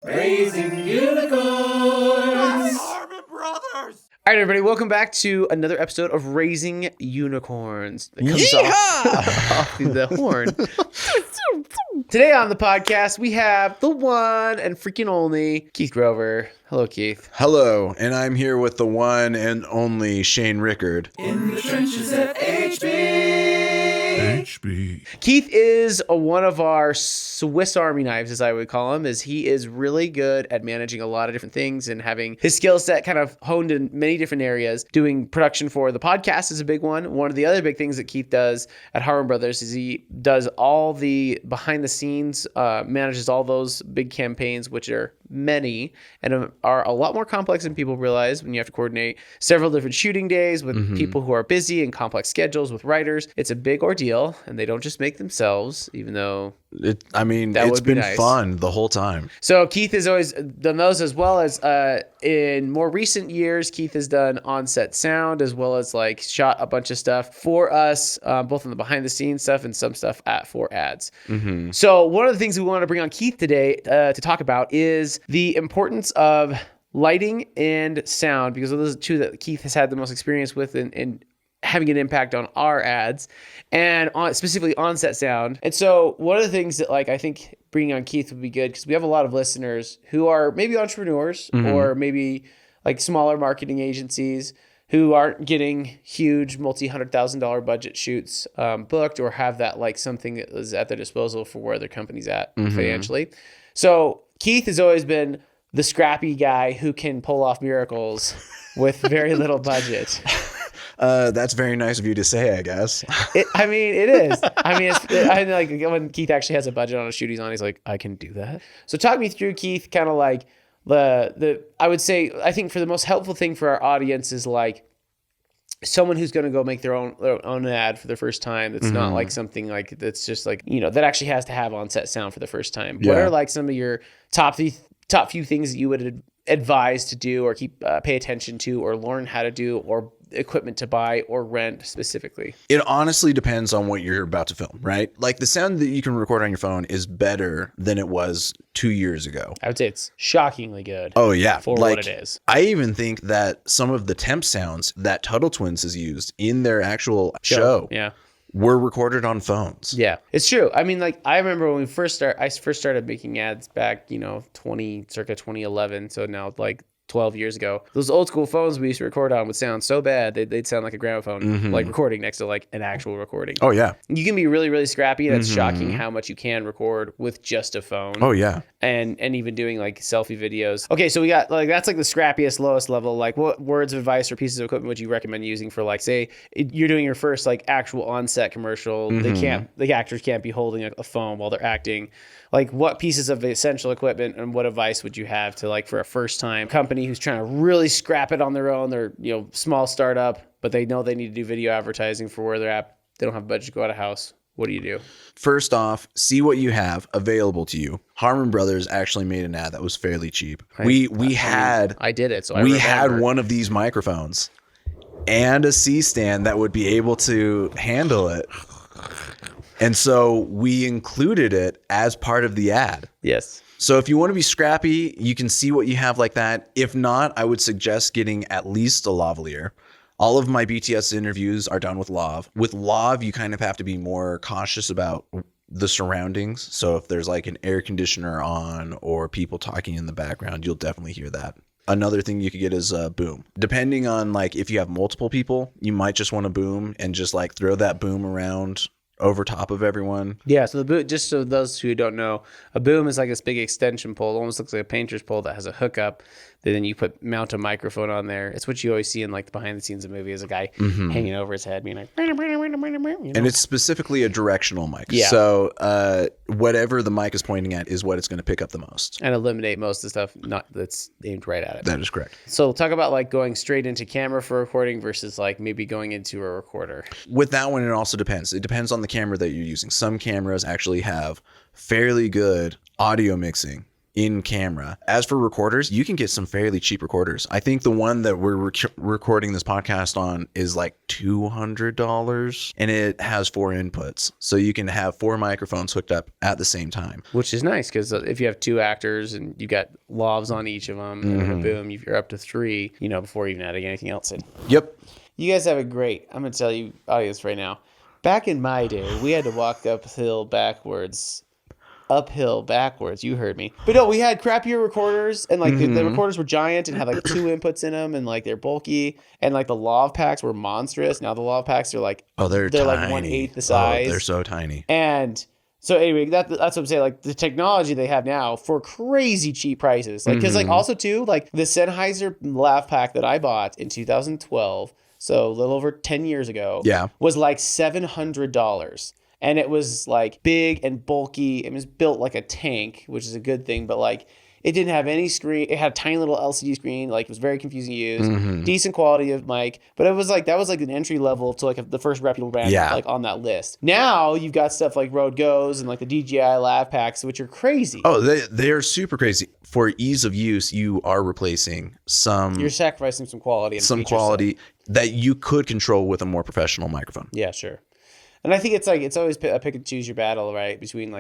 Raising Unicorns! Harmon Brothers! All right, everybody, welcome back to another episode of Raising Unicorns. That comes off the horn. Today on the podcast, we have the one and freaking only Keith Grover. Hello, Keith. Hello, and I'm here with the one and only Shane Rickard. In the trenches at HB. Keith is one of our Swiss Army knives, as I would call him, as he is really good at managing a lot of different things and having his skill set kind of honed in many different areas. Doing production for the podcast is a big one. One of the other big things that Keith does at Harmon Brothers is he does all the behind the scenes, manages all those big campaigns, which are many and are a lot more complex than people realize when you have to coordinate several different shooting days with people who are busy and complex schedules with writers. It's a big ordeal, and they don't just make themselves, even though It's been nice. fun the whole time. So Keith has always done those, as well as in more recent years, Keith has done on-set sound, as well as like shot a bunch of stuff for us, both on the behind-the-scenes stuff and some stuff for ads. So one of the things we want to bring on Keith today to talk about is the importance of lighting and sound, because those are the two that Keith has had the most experience with in having an impact on our ads, and specifically on-set sound. And so one of the things that I think bringing on Keith would be good, because we have a lot of listeners who are maybe entrepreneurs or maybe like smaller marketing agencies who aren't getting huge multi-$100,000 budget shoots booked, or have that like something that is at their disposal for where their company's at financially. So Keith has always been the scrappy guy who can pull off miracles with very little budget. That's very nice of you to say, I guess. It is. I like when Keith actually has a budget on a shoot he's on, he's like, I can do that. So talk me through, Keith, kind of like the I would say, I think for the most helpful thing for our audience is like someone who's going to go make their own ad for the first time. That's not like something like that's just like, that actually has to have on-set sound for the first time. Yeah. What are like some of your top few things that you would advise to do, or pay attention to, or learn how to do, or equipment to buy or rent specifically? It honestly depends on what you're about to film, right? Like the sound that you can record on your phone is better than it was 2 years ago. I would say it's shockingly good. Oh yeah, for like, what it is. I even think that some of the temp sounds that Tuttle Twins has used in their actual show Yeah. were recorded on phones. Yeah, it's true. I mean, like I remember when I first started making ads back, circa 2011. So now like 12 years ago, those old school phones we used to record on would sound so bad they'd sound like a gramophone, like recording next to like an actual recording. Oh yeah. You can be really, really scrappy, and it's shocking how much you can record with just a phone. Oh yeah. And even doing like selfie videos. Okay, so we got like that's like the scrappiest, lowest level. Like, what words of advice or pieces of equipment would you recommend using for like, say you're doing your first like actual on-set commercial? The actors can't be holding a phone while they're acting. Like, what pieces of essential equipment and what advice would you have to like for a first time company who's trying to really scrap it on their own? They're small startup, but they know they need to do video advertising for where they're at. They don't have budget to go out of house. What do you do? First off, see what you have available to you. Harmon Brothers actually made an ad that was fairly cheap. I did it. So we had one of these microphones and a C-stand that would be able to handle it. And so we included it as part of the ad. Yes. So if you want to be scrappy, you can see what you have like that. If not, I would suggest getting at least a lavalier. All of my BTS interviews are done with lav. With lav, you kind of have to be more cautious about the surroundings. So if there's like an air conditioner on or people talking in the background, you'll definitely hear that. Another thing you could get is a boom. Depending on like if you have multiple people, you might just want a boom and just like throw that boom around over top of everyone. Yeah, so the boom, just so those who don't know, a boom is like this big extension pole. It almost looks like a painter's pole that has a hookup. Then you mount a microphone on there. It's what you always see in like the behind the scenes of movies, a guy hanging over his head being like, And it's specifically a directional mic. Yeah. So whatever the mic is pointing at is what it's going to pick up the most. and eliminate most of the stuff that's aimed right at it. That is correct. So talk about like going straight into camera for recording versus like maybe going into a recorder. With that one, it also depends. It depends on the camera that you're using. Some cameras actually have fairly good audio mixing in camera. As for recorders, you can get some fairly cheap recorders. I think the one that we're recording this podcast on is like $200, and it has 4 inputs. So you can have 4 microphones hooked up at the same time. Which is nice because if you have 2 actors and you got lavs on each of them, and then boom, you're up to 3, before even adding anything else in. Yep. You guys have it great. I'm going to tell you, audience, right now. Back in my day, we had to walk uphill backwards. You heard me. But no, we had crappier recorders, and like the recorders were giant and had like 2 inputs in them, and like they're bulky, and like the lav packs were monstrous. Now the lav packs are like they're like 1/8 the size. Oh, they're so tiny. And so anyway, that's what I'm saying. Like the technology they have now for crazy cheap prices. Like because like also too like the Sennheiser lav pack that I bought in 2012, so a little over 10 years ago, was like $700. And it was like big and bulky. It was built like a tank, which is a good thing. But like it didn't have any screen. It had a tiny little LCD screen. Like it was very confusing to use. Decent quality of mic. But it was like that was like an entry level to like the first reputable brand like on that list. Now you've got stuff like Rode Go's and like the DJI Lav Packs, which are crazy. Oh, they are super crazy. For ease of use, you are replacing some. You're sacrificing some quality. And some quality that you could control with a more professional microphone. Yeah, sure. And I think it's always a pick and choose your battle, right? Between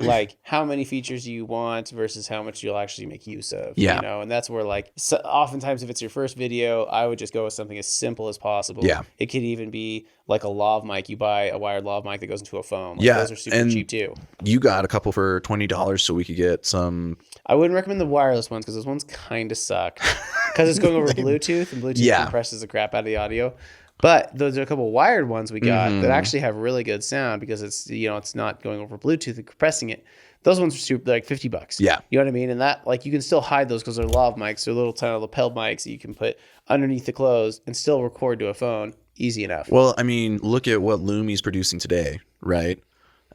like how many features you want versus how much you'll actually make use of. Yeah. And that's where oftentimes if it's your first video, I would just go with something as simple as possible. Yeah. It could even be like a lav mic. You buy a wired lav mic that goes into a phone. Those are super cheap too. You got a couple for $20, so we could get some. I wouldn't recommend the wireless ones because those ones kind of suck because it's going over Bluetooth, and Bluetooth compresses the crap out of the audio. But those are a couple wired ones we got that actually have really good sound because it's it's not going over Bluetooth and compressing it. Those ones are super, like $50. Yeah. You know what I mean? And that like you can still hide those because they're lav mics. They're little tiny lapel mics that you can put underneath the clothes and still record to a phone. Easy enough. Well, I mean, look at what Lumi's producing today, right?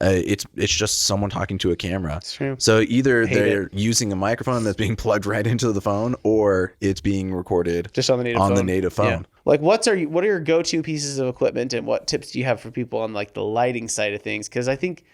It's just someone talking to a camera. That's true. So either they're using a microphone that's being plugged right into the phone, or it's being recorded just on the native phone. Yeah. Like what are your go-to pieces of equipment, and what tips do you have for people on like the lighting side of things? Because I think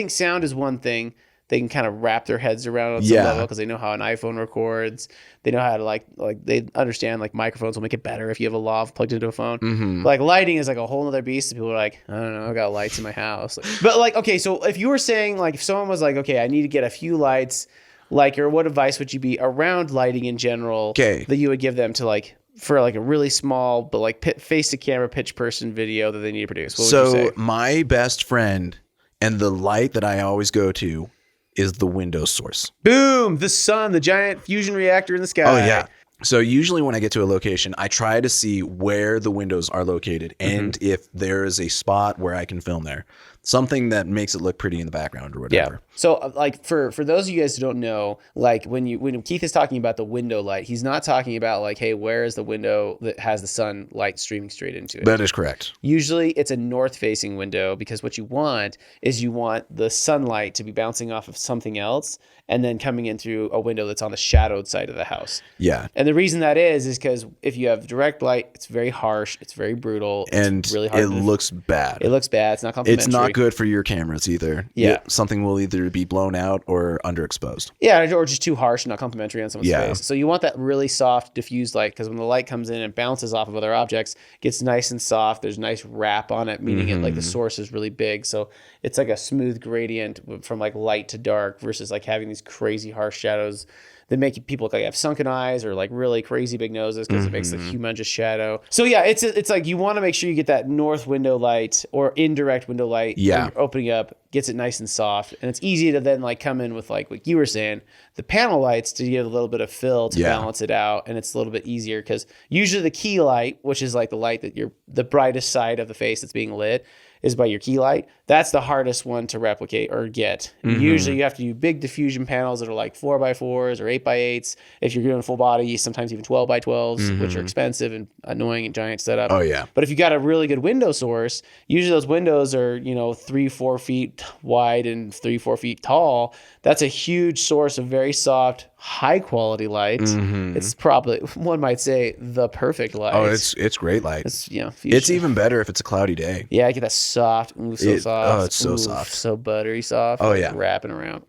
sound is one thing they can kind of wrap their heads around on some level because they know how an iPhone records. They know how to like they understand like microphones will make it better if you have a lav plugged into a phone. Like lighting is like a whole other beast. And people are like, I don't know, I got lights in my house. But like, okay, so if you were saying like if someone was like, okay, I need to get a few lights, like, or what advice would you be around lighting in general that you would give them to like for like a really small but like face to camera pitch person video that they need to produce? What would you say? My best friend and the light that I always go to is the window source. Boom! The sun, the giant fusion reactor in the sky. Oh, yeah. So usually when I get to a location, I try to see where the windows are located and if there is a spot where I can film there. Something that makes it look pretty in the background or whatever. Yeah. So like for those of you guys who don't know, like when Keith is talking about the window light, he's not talking about like, hey, where is the window that has the sunlight streaming straight into it? That is correct. Usually it's a north facing window because what you want is the sunlight to be bouncing off of something else and then coming in through a window that's on the shadowed side of the house. Yeah. And the reason that is because if you have direct light, it's very harsh, it's very brutal, and it's really hard. It looks bad. It looks bad. It's not complimentary. It's not good for your cameras either. Yeah. Something will either be blown out or underexposed. Yeah, or just too harsh and not complimentary on someone's face. So you want that really soft, diffused light because when the light comes in and bounces off of other objects, it gets nice and soft. There's nice wrap on it, meaning it like the source is really big. So it's like a smooth gradient from like light to dark versus like having these crazy harsh shadows that make people look like they have sunken eyes or like really crazy big noses because it makes a humongous shadow. So yeah, it's like you want to make sure you get that north window light or indirect window light when you're opening up, gets it nice and soft. And it's easy to then like come in with like what you were saying, the panel lights to give a little bit of fill to balance it out. And it's a little bit easier because usually the key light, which is like the light that the brightest side of the face that's being lit, is by your key light. That's the hardest one to replicate or get. Usually you have to do big diffusion panels that are like 4x4s or 8x8s. If you're doing full body, sometimes even 12x12s, which are expensive and annoying and giant setup. Oh yeah. But if you got a really good window source, usually those windows are, 3-4 feet wide and 3-4 feet tall. That's a huge source of very soft, high quality light. It's probably, one might say, the perfect light. Oh, it's great light. It's, you know, It's even better if it's a cloudy day. yeah, I get that soft, soft. Oh, it's so soft. So buttery soft. Oh, like yeah. wrapping around.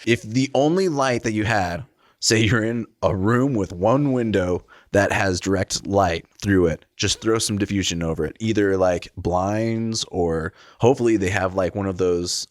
If the only light that you had, say you're in a room with one window that has direct light through it, just throw some diffusion over it. Either like blinds, or hopefully they have like one of those,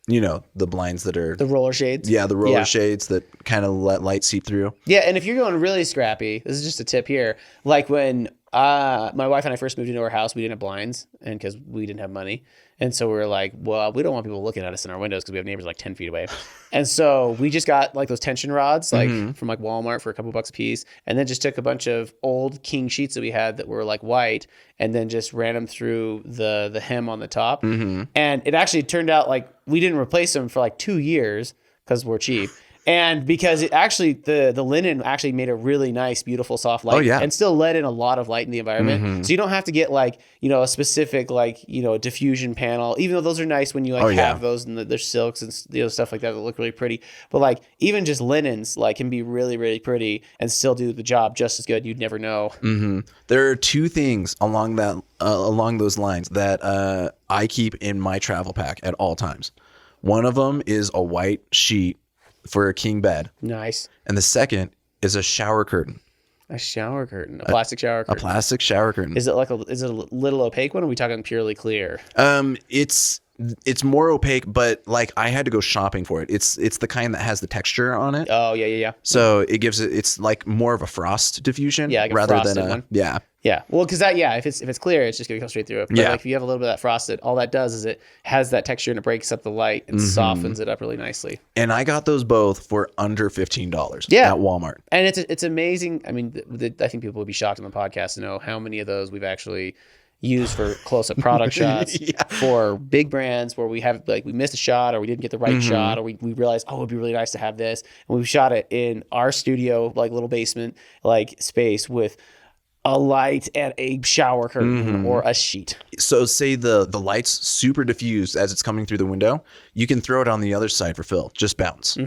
you know, the blinds that are The roller shades. Yeah, the roller shades that kind of let light seep through. Yeah, and if you're going really scrappy, this is just a tip here. Like when my wife and I first moved into our house, we didn't have blinds, and because we didn't have money. And so we were like, well, we don't want people looking at us in our windows because we have neighbors like 10 feet away. And so we just got like those tension rods, like from like Walmart for a couple bucks a piece. And then just took a bunch of old king sheets that we had that were like white, and then just ran them through the hem on the top. And it actually turned out like we didn't replace them for like 2 years because we're cheap. And because it actually, the linen actually made a really nice, beautiful, soft light. Oh, yeah. And still let in a lot of light in the environment. So you don't have to get like, you know, a specific like, you know, diffusion panel, even though those are nice when you like have those, and there's silks and, you know, stuff like that look really pretty. But like even just linens like can be really, really pretty and still do the job just as good. You'd never know. There are two things along those lines that I keep in my travel pack at all times. One of them is a white sheet for a king bed. Nice. And the second is a shower curtain. A shower curtain. A plastic shower curtain. A plastic shower curtain. Is it like is it a little opaque one, or are we talking purely clear? It's more opaque, but like I had to go shopping for it. It's the kind that has the texture on it. Oh, yeah. So it gives it's like more of a frost diffusion, like rather than a one. Yeah. Well, because if it's clear, it's just gonna go straight through it. But like if you have a little bit of that frosted, all that does is it has that texture and it breaks up the light and softens it up really nicely. And I got those both for under $15 at Walmart. And it's amazing. I mean, I think people would be shocked on the podcast to know how many of those we've actually used for close-up product shots for big brands where we have like we missed a shot or we didn't get the right shot, or we realized, oh, it'd be really nice to have this, and we shot it in our studio, like little basement like space with a light and a shower curtain or a sheet. So say the light's super diffused as it's coming through the window, you can throw it on the other side for fill, just bounce.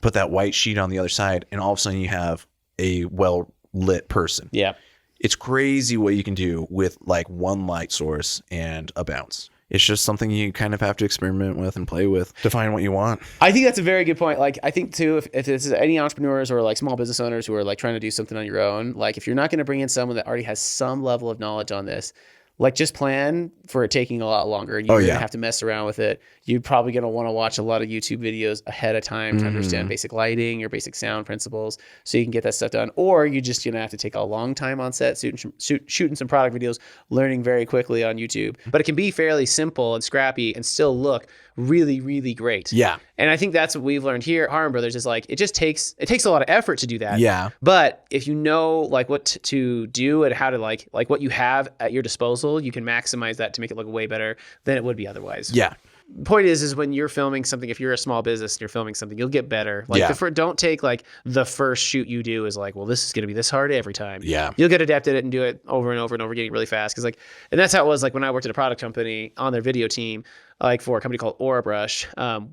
Put that white sheet on the other side, and all of a sudden you have a well lit person. Yeah. It's crazy what you can do with like one light source and a bounce. It's just something you kind of have to experiment with and play with to find what you want. I think that's a very good point. Like, I think too, if this is any entrepreneurs or like small business owners who are like trying to do something on your own, like if you're not going to bring in someone that already has some level of knowledge on this, like just plan for it taking a lot longer, and you're going to have to mess around with it. You're probably going to want to watch a lot of YouTube videos ahead of time to understand basic lighting or basic sound principles so you can get that stuff done. Or you're just going to have to take a long time on set, shooting some product videos, learning very quickly on YouTube. But it can be fairly simple and scrappy and still look really, really great. Yeah. And I think that's what we've learned here at Harmon Brothers is like, it takes a lot of effort to do that. Yeah. But if you know like what to do and how to like what you have at your disposal, you can maximize that to make it look way better than it would be otherwise. Yeah. Point is when you're filming something, if you're a small business and you're filming something, you'll get better. Like don't take like the first shoot you do is like, well, this is going to be this hard every time. Yeah. You'll get adept at it and do it over and over and over, getting really fast. Cause like, and that's how it was like when I worked at a product company on their video team, like for a company called Aura Brush.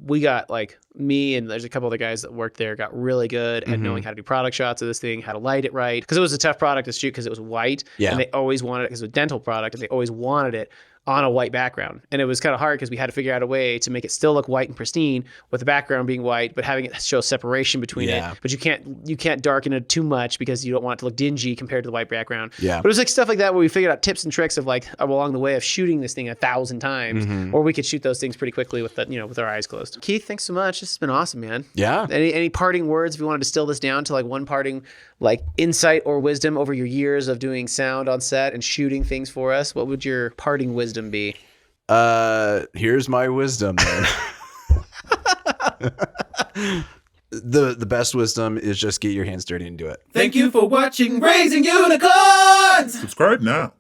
We got like me and there's a couple other guys that worked there, got really good at knowing how to do product shots of this thing, how to light it right. Cause it was a tough product to shoot because it was white and they always wanted it because it was a dental product and they always wanted it on a white background. And it was kind of hard because we had to figure out a way to make it still look white and pristine with the background being white, but having it show separation between it. But you can't darken it too much because you don't want it to look dingy compared to the white background. Yeah. But it was like stuff like that where we figured out tips and tricks of like along the way of shooting this thing 1,000 times, or we could shoot those things pretty quickly with with our eyes closed. Keith, thanks so much. This has been awesome, man. Yeah. Any parting words if you want to distill this down to like one parting like insight or wisdom over your years of doing sound on set and shooting things for us? What would your parting wisdom be? Here's my wisdom then. The best wisdom is just get your hands dirty and do it. Thank you for watching Raising Unicorns! Subscribe now.